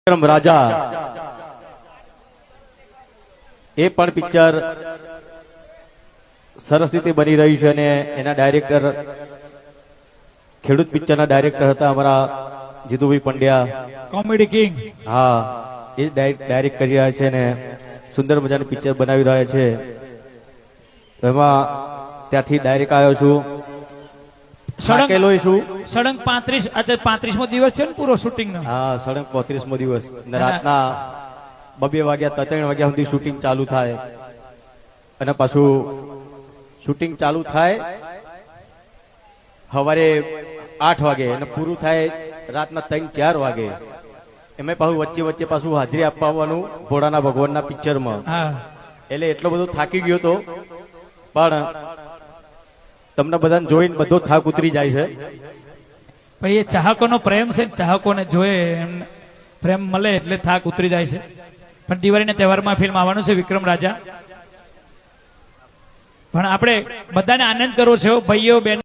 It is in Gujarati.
વિક્રમ રાજા એ પણ પિક્ચર સરસ રીતે બની રહ્યું છે અને એના ડાયરેક્ટર ખેડૂત પિક્ચરના ડાયરેક્ટર હતા અમારા જીતુભાઈ પંડ્યા, કોમેડી કિંગ. હા, એ ડાયરેક્ટ કરી રહ્યા છે ને સુંદર મજાનું પિક્ચર બનાવી રહ્યા છે. એમાં ત્યાંથી ડાયરેક્ટ આવ્યો છું. થાકેલો છું. સળંગ 35 આજે 35મો દિવસ છે ને પૂરો શૂટિંગ નો. હા, સળંગ 35મો દિવસ ને રાતના 2 વાગ્યા 3 વાગ્યા સુધી શૂટિંગ ચાલુ થાય અને પાછું શૂટિંગ ચાલુ થાય સવારે 8 વાગે અને પૂરું થાય રાતના 3-4 વાગે. એમાં પાછું વચ્ચે વચ્ચે પાછું હાજરી આપવા આવવાનું ભોળાના ભગવાનના પિક્ચરમાં. એટલે એટલો બધો થાકી ગયો હતો, પણ તમને બધાને જોઈને બધો થાક ઉતરી જાય છે. ભાઈ એ ચાહકોનો પ્રેમ છે, ચાહકોને જોયે એમ પ્રેમ મળે એટલે થાક ઉતરી જાય છે. પણ દિવાળીના તહેવારમાં ફિલ્મ આવવાનું છે વિક્રમ રાજા. પણ આપણે બધાને આનંદ કરવો છે ભાઈઓ બહેનો.